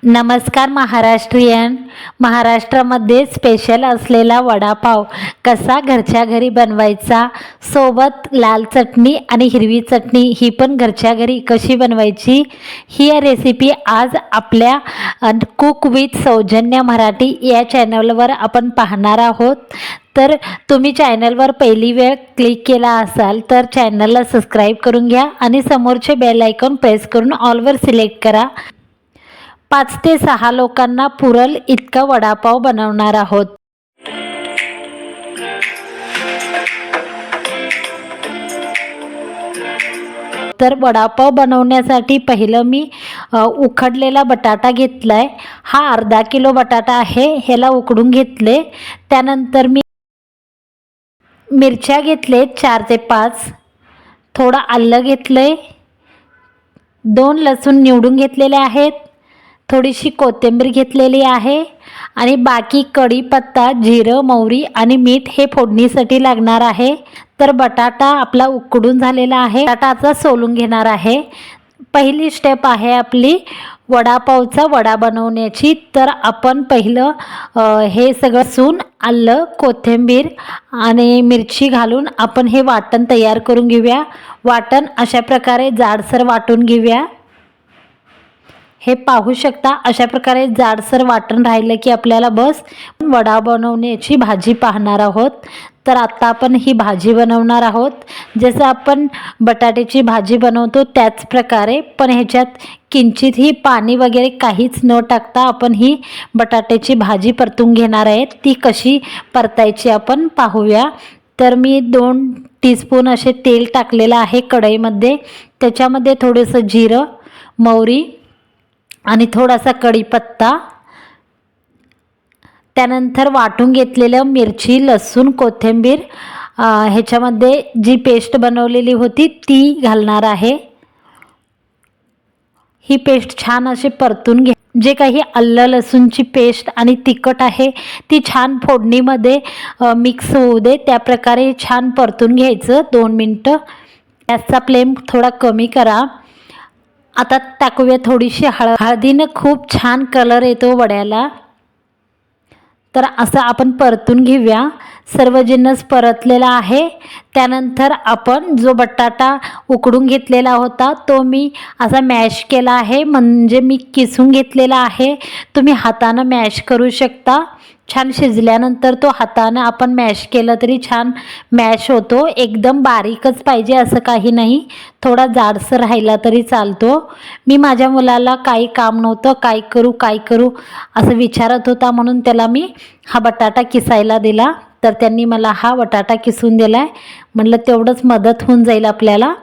नमस्कार महाराष्ट्रीयन. महाराष्ट्रामध्ये स्पेशल असलेला वडापाव कसा घरच्या घरी बनवायचा, सोबत लाल चटणी आणि हिरवी चटणी ही पण घरच्या घरी कशी बनवायची, ही रेसिपी आज आपल्या कुक विथ सौजन्य मराठी या चॅनलवर आपण पाहणार आहोत. तर तुम्ही चॅनलवर पहिली वेळ क्लिक केला असाल तर चॅनलला सबस्क्राईब करून घ्या आणि समोरचे बेल आयकॉन प्रेस करून ऑलवर सिलेक्ट करा. 5 ते 6 लोकांना पुरल इतका वडापाव बनवणार आहोत. तर वडापाव बनवण्यासाठी पहिलं मी उकडलेला बटाटा घेतलाय. हा अर्धा किलो बटाटा आहे. ह्याला उकडून घेतले. त्यानंतर मी मिरच्या घेतले 4 ते 5. थोडं आलं घेतलंय. 2 लसूण निवडून घेतलेले आहेत. थोडीशी कोथिंबीर घेतलेली आहे आणि बाकी कढीपत्ता, जिरं, मोहरी आणि मीठ हे फोडणीसाठी लागणार आहे. तर बटाटा आपला उकडून झालेला आहे. बटाटाचा सोलून घेणार आहे. पहिली स्टेप आहे आपली वडापावचा वडा बनवण्याची. तर आपण पहिलं हे सगळं लसूण, आलं, कोथिंबीर आणि मिरची घालून आपण हे वाटण तयार करून घेऊया. वाटण अशा प्रकारे जाडसर वाटून घेऊया. हे पाहू शकता अशा प्रकारे जाडसर वाटण राहिलं की आपल्याला बस. वडा बनवण्याची भाजी पाहणार आहोत. तर आता आपण ही भाजी बनवणार आहोत. जसं आपण बटाट्याची भाजी बनवतो त्याच प्रकारे, पण ह्याच्यात किंचितही पाणी वगैरे काहीच न टाकता आपण ही बटाट्याची भाजी परतून घेणार आहे. ती कशी परतायची आपण पाहूया. तर मी 2 टीस्पून असे तेल टाकलेलं आहे कढईमध्ये. त्याच्यामध्ये थोडंसं जिरं, मोहरी आणि थोडासा कढीपत्ता, त्यानंतर वाटून घेतलेलं मिरची, लसूण, कोथिंबीर, ह्याच्यामध्ये जी पेस्ट बनवलेली होती ती घालणार आहे. ही पेस्ट छान अशी परतून घे. जे काही आलं लसूणची पेस्ट आणि तिखट आहे ती छान फोडणीमध्ये मिक्स होऊ दे. त्या प्रकारे छान परतून घ्यायचं 2 मिनटं. गॅसचा फ्लेम थोडा कमी करा. आता टाकूया थोडीशी हळदीनं खूप छान कलर येतो वड्याला. तर असं आपण परतून घेऊया. सर्व जिन्नस परतलेला आहे. त्यानंतर आपण जो बटाटा उकडून घेतलेला होता तो मी असा मॅश केला आहे, म्हणजे मी किसून घेतलेला आहे. तुम्ही हातानं मॅश करू शकता. छान शिजल्यानंतर तो हातानं आपण मॅश केलं तरी छान मॅश होतो. एकदम बारीकच पाहिजे असं काही नाही, थोडा जाडसर राहिला तरी चालतो. मी माझ्या मुलाला काही काम नव्हतं, काय करू असं विचारत होता, म्हणून त्याला मी हा बटाटा किसायला दिला. तर त्यांनी मला हा बटाटा किसून दिलाय. म्हटलं तेवढंच मदत होऊन जाईल आपल्याला,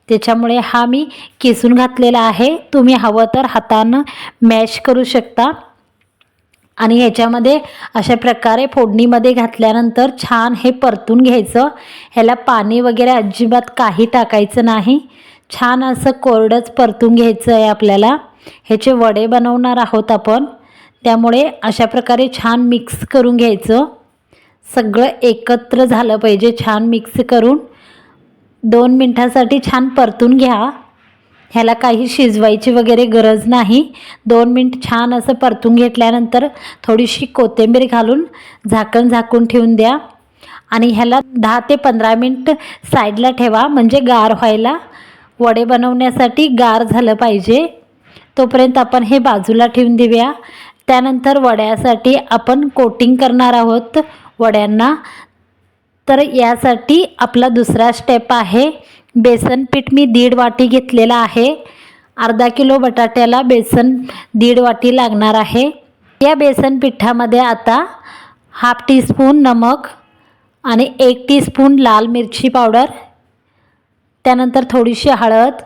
त्याच्यामुळे हा मी किसून घातलेला आहे. तुम्ही हवं तर हातानं मॅश करू शकता. आणि ह्याच्यामध्ये अशा प्रकारे फोडणीमध्ये घातल्यानंतर छान हे परतून घ्यायचं. ह्याला पाणी वगैरे अजिबात काही टाकायचं नाही. छान असं कोरडंच परतून घ्यायचं आहे आपल्याला. ह्याचे वडे बनवणार आहोत आपण, त्यामुळे अशा प्रकारे छान मिक्स करून घ्यायचं. सगळं एकत्र झालं पाहिजे. छान मिक्स करून 2 मिनटासाठी छान परतून घ्या. ह्याला काही शिजवायची वगैरे गरज नाही. 2 मिनिट छान असं परतून घेतल्यानंतर थोडीशी कोथिंबीर घालून झाकून ठेवून द्या. आणि ह्याला 10 ते 15 मिनिट साईडला ठेवा, म्हणजे गार व्हायला. वडे बनवण्यासाठी गार झालं पाहिजे. तोपर्यंत आपण हे बाजूला ठेवून देऊया. त्यानंतर वड्यासाठी आपण कोटिंग करणार आहोत वड्यांना. तर यासाठी आपला दुसरा स्टेप आहे बेसन पीठ. मी 1.5 वाटी घेतलेला आहे. अर्धा किलो बटाट्याला बेसन 1.5 वाटी लागणार आहे. या बेसन पिठामध्ये आता 1/2 टीस्पून नमक आणि 1 टीस्पून लाल मिरची पावडर, त्यानंतर थोडीशी हळद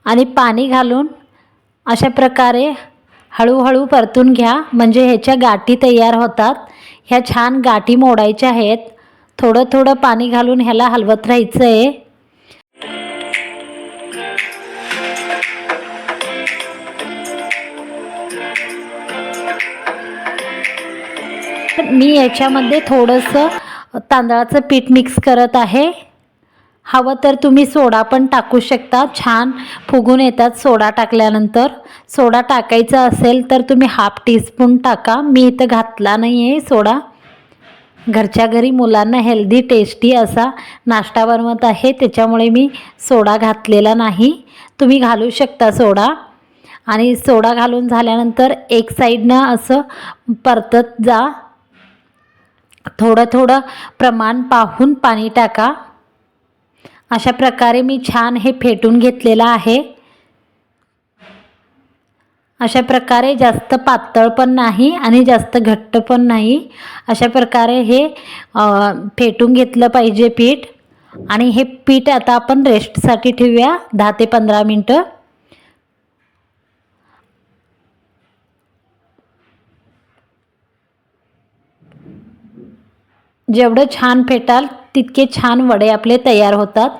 आणि पाणी घालून अशा प्रकारे हळूहळू परतून घ्या, म्हणजे ह्याच्या गाठी तयार होतात. ह्या छान गाठी मोडायच्या आहेत. थोडं थोडं पाणी घालून ह्याला हलवत राहायचं आहे. मी याच्यामध्ये थोडंसं तांदळाचं पीठ मिक्स करत आहे. हवं तर तुम्ही सोडा पण टाकू शकता, छान फुगून येतात सोडा टाकल्यानंतर. सोडा टाकायचा असेल तर तुम्ही हाफ टीस्पून टाका, मी इथं घातला नाही आहे सोडा. घरच्या घरी मुलांना हेल्दी टेस्टी असा नाश्ता बनवत आहे, त्याच्यामुळे मी सोडा घातलेला नाही. तुम्ही घालू शकता सोडा. आणि सोडा घालून झाल्यानंतर एक साईडनं असं परतत जा. थोडं थोडं प्रमाण पाहून पाणी टाका. अशा प्रकारे मी छान हे फेटून घेतलेलं आहे. अशा प्रकारे जास्त पातळ पण नाही आणि जास्त घट्ट पण नाही, अशा प्रकारे हे फेटून घेतलं पाहिजे पीठ. आणि हे पीठ आता आपण रेस्टसाठी ठेवूया 10 ते 15 मिनटं. जेवढं छान फेटाल तितके छान वडे आपले तयार होतात.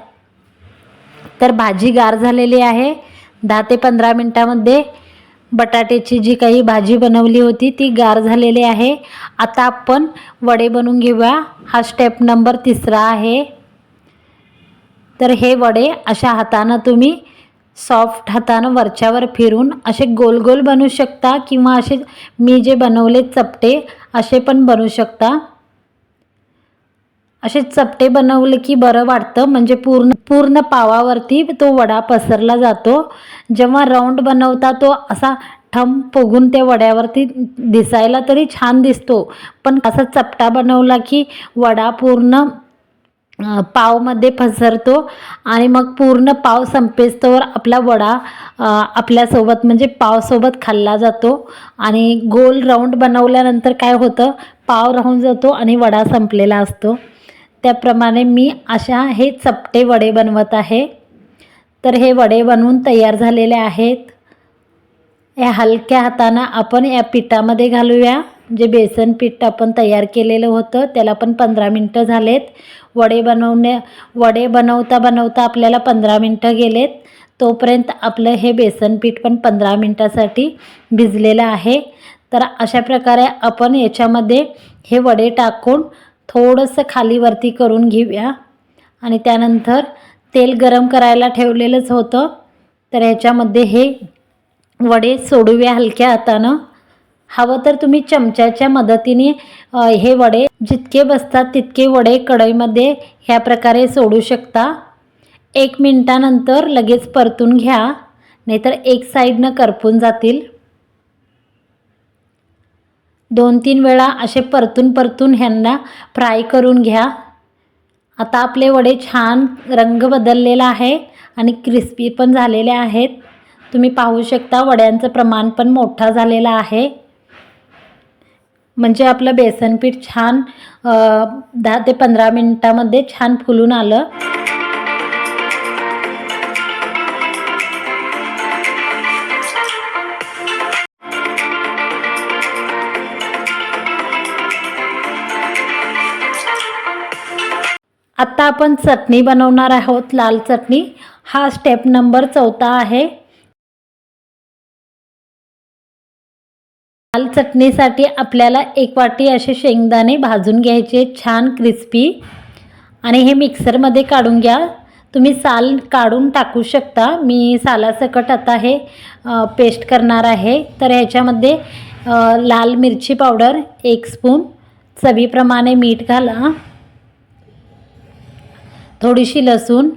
तर भाजी गार झालेली आहे. 10 ते 15 मिनटामध्ये बटाट्याची जी काही भाजी बनवली होती ती गार झालेली आहे. आता आपण वडे बनवून घेऊया. हा स्टेप नंबर 3 आहे. तर हे वडे अशा हातानं तुम्ही सॉफ्ट हातानं वरच्यावर फिरून असे गोल गोल बनवू शकता, किंवा असे मी जे बनवले चपटे असे पण बनवू शकता. असे चपटे बनवले की बरं वाटतं, म्हणजे पूर्ण पावावरती तो वडा पसरला जातो. जेव्हा राऊंड बनवता तो असा ठम फुगून त्या वड्यावरती दिसायला तरी छान दिसतो, पण असा चपटा बनवला की वडा पूर्ण पावमध्ये पसरतो आणि मग पूर्ण पाव संपेस्तोवर आपला वडा आपल्यासोबत म्हणजे पावसोबत खाल्ला जातो. आणि गोल राऊंड बनवल्यानंतर काय होतं, पाव राहून जातो आणि वडा संपलेला असतो. त्याप्रमाणे मी अशा हे चपटे वडे बनवत आहे. तर हे वडे बनवून तयार झालेले आहेत. या हलक्या हातानं आपण या पिठामध्ये घालूया. जे बेसन पीठ आपण तयार केलेलं होतं त्याला पण 15 मिनटं झालेत. वडे बनवता बनवता आपल्याला 15 मिनटं गेलेत. तोपर्यंत आपलं हे बेसन पीठ पण 15 मिनटासाठी भिजलेलं आहे. तर अशा प्रकारे आपण याच्यामध्ये हे वडे टाकून थोडंसं खालीवरती करून घेऊया. आणि त्यानंतर तेल गरम करायला ठेवलेलंच होतं, तर ह्याच्यामध्ये हे वडे सोडूया हलक्या हातानं. हवं तर तुम्ही चमच्याच्या मदतीने हे वडे जितके बसतात तितके वडे कढईमध्ये ह्या प्रकारे सोडू शकता. 1 मिनिटानंतर लगेच परतून घ्या, नाहीतर एक साईडनं करपून जातील. 2-3 वेळा असे परतून ह्यांना फ्राय करून घ्या. आता आपले वडे छान रंग बदललेला आहे आणि क्रिस्पी पण झालेले आहेत. तुम्ही पाहू शकता वड्यांचं प्रमाण पण मोठा झालेला आहे. म्हणजे आपलं बेसन पीठ छान 10 ते 15 मिनिटामध्ये छान फुलून आलं. आता आपण चटणी बनवणार आहोत, लाल चटणी. हा स्टेप नंबर 4 आहे. लाल चटणीसाठी आपल्याला 1 वाटी असे शेंगदाणे भाजून घ्यायचे छान क्रिस्पी, आणि हे मिक्सरमध्ये काढून घ्या. तुम्ही साल काढून टाकू शकता. मी सालासकट आता हे पेस्ट करणार आहे. तर ह्याच्यामध्ये लाल मिरची पावडर 1 स्पून, चवीप्रमाणे मीठ घाला, थोडीशी लसूण.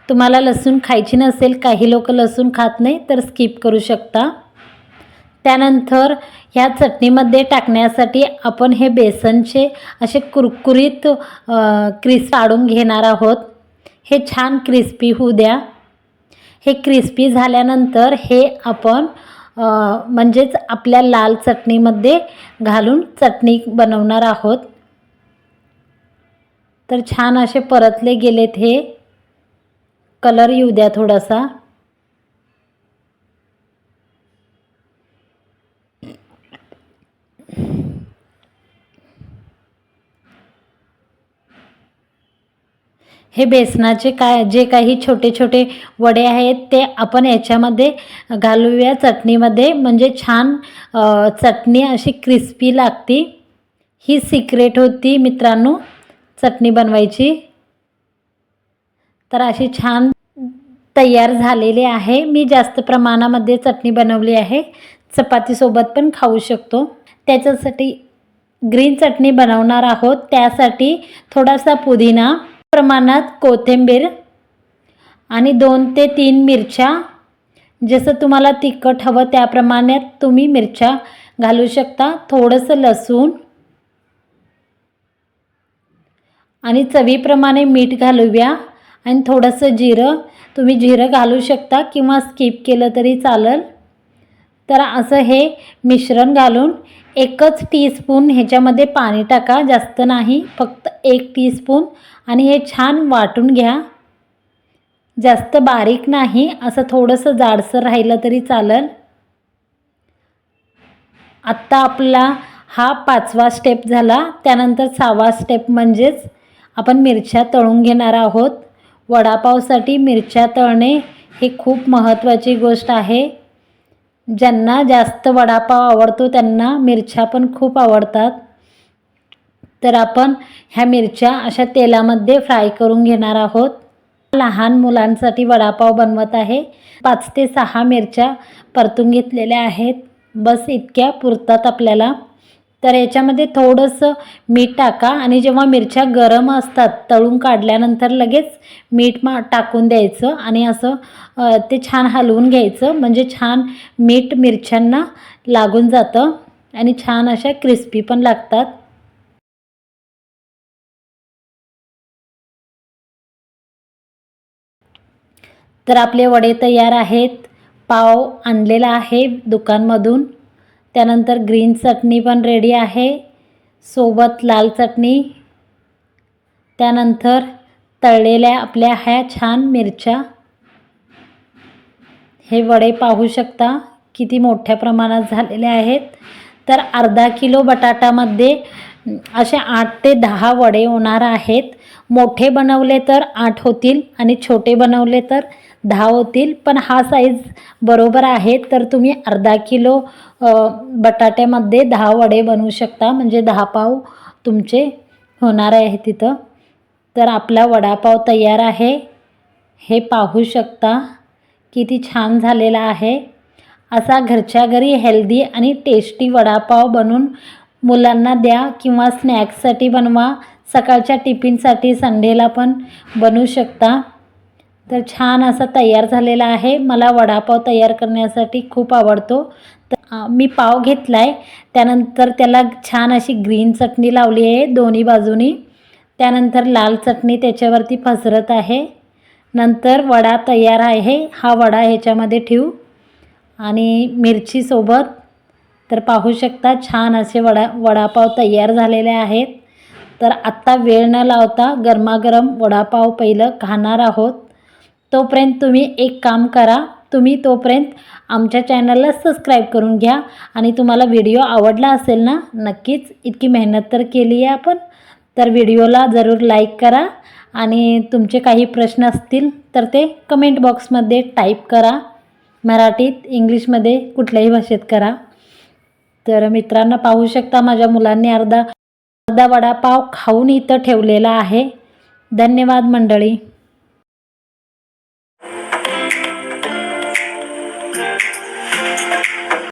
तुम्हाला लसूण खायची नसेल, काही लोक लसूण खात नाही, तर स्किप करू शकता. त्यानंतर ह्या चटणीमध्ये टाकण्यासाठी आपण हे बेसनचे असे कुरकुरीत क्रिस्प काढून घेणार आहोत. हे छान क्रिस्पी होऊ द्या. हे क्रिस्पी झाल्यानंतर हे आपण म्हणजेच आपल्या लाल चटणीमध्ये घालून चटणी बनवणार आहोत. तर छान असे परतले गेलेत. हे कलर येऊ द्या थोडासा. हे बेसनाचे जे काही छोटे छोटे वडे आहेत ते आपण याच्यामध्ये घालूया चटणीमध्ये, म्हणजे छान चटणी अशी क्रिस्पी लागते. ही सिक्रेट होती मित्रांनो चटणी बनवायची. तर अशी छान तयार झालेली आहे। मी जास्त प्रमाणामध्ये चटणी बनवली आहे, चपातीसोबत पण खाऊ शकतो। त्याच्यासाठी ग्रीन चटणी बनवणार आहोत। त्यासाठी थोडासा पुदिना, प्रमाणात कोथिंबीर आणि 2 ते 3 मिरच्या, जसं तुम्हाला तिखट हवं त्या प्रमाणात तुम्ही मिरच्या घालू शकता। थोडंसं लसूण आणि चवीप्रमाणे मीठ घालूया आणि थोडंसं जिरं, तुम्ही जिरं घालू शकता किंवा स्किप केलं तरी चालेल। तर असं हे मिश्रण घालून 1 टीस्पून ह्याच्यामध्ये पाणी टाका, जास्त नाही, फक्त 1 टीस्पून, आणि हे छान वाटून घ्या। जास्त बारीक नाही, असं थोडंसं जाडसर राहिलं तरी चालेल। आत्ता आपला हा 5वा स्टेप झाला। त्यानंतर 6वा स्टेप म्हणजेच आपण मिरच्या तळून घेणार आहोत। वडापावसाठी मिरच्या तळणे ही खूप महत्त्वाची गोष्ट आहे। ज्यांना जास्त वडापाव आवडतो त्यांना मिरच्या पण खूप आवडतात। तर आपण ह्या मिरच्या अशा तेलामध्ये फ्राय करून घेणार आहोत। लहान मुलांसाठी वडापाव बनवत आहे। 5 ते 6 मिरच्या परतून घेतलेल्या आहेत, बस इतक्या पुरतात आपल्याला। तर याच्यामध्ये थोडंसं मीठ टाका आणि जेव्हा मिरच्या गरम असतात तळून काढल्यानंतर लगेच मीठ टाकून द्यायचं आणि असं ते छान हलवून घ्यायचं, म्हणजे छान मीठ मिरच्यांना लागून जातं आणि छान अशा क्रिस्पी पण लागतात। तर आपले वडे तयार आहेत। पाव आणलेला आहे दुकानमधून। त्यानंतर ग्रीन चटणी पण रेडी आहे, सोबत लाल चटणी। त्यानंतर तळलेल्या आपल्या ह्या छान मिरच्या। हे वडे पाहू शकता किती मोठ्या प्रमाणात झालेले आहेत। तर अर्धा किलो बटाटामध्ये असे 8 ते 10 वडे होणार आहेत। मोठे बनवले तर 8 होतील आणि छोटे बनवले तर 10 होतील, पण हा साईज बरोबर आहे। तर तुम्ही अर्धा किलो बटाट्यामध्ये 10 वडे बनवू शकता, म्हणजे 10 पाव तुमचे होणार आहे तिथं। तर आपला वडापाव तयार आहे, हे पाहू शकता किती छान झालेला आहे। असा घरच्या घरी हेल्दी आणि टेस्टी वडापाव बनवून मुलांना द्या किंवा स्नॅक्ससाठी बनवा, सकाळच्या टिफिनसाठी संडेला पण बनवू शकता। तर छान असा तयार झालेला आहे। मला वडापाव तयार करण्यासाठी खूप आवडतो। तर मी पाव घेतला आहे, त्यानंतर त्याला छान अशी ग्रीन चटणी लावली आहे दोन्ही बाजूनी। त्यानंतर लाल चटणी त्याच्यावरती पसरत आहे। नंतर वडा तयार आहे, हा वडा ह्याच्यामध्ये ठेवू आणि मिरचीसोबत। तर पाहू शकता छान असे वडापाव तयार झालेले आहेत। तर आत्ता वेळ न लावता गरमागरम वडापाव पहिलं खाणार आहोत। तोपर्यंत तुम्ही एक काम करा, तुम्ही तोपर्यंत आमच्या चॅनलला सबस्क्राईब करून घ्या आणि तुम्हाला व्हिडिओ आवडला असेल ना, नक्कीच इतकी मेहनत तर केली आहे आपण, तर व्हिडिओला जरूर लाईक करा आणि तुमचे काही प्रश्न असतील तर ते कमेंट बॉक्समध्ये टाईप करा, मराठीत, इंग्लिशमध्ये, कुठल्याही भाषेत करा। तर मित्रांनो पाहू शकता माझ्या मुलांनी अर्धा वडापाव खाऊन इथं ठेवलेला आहे। धन्यवाद मंडळी।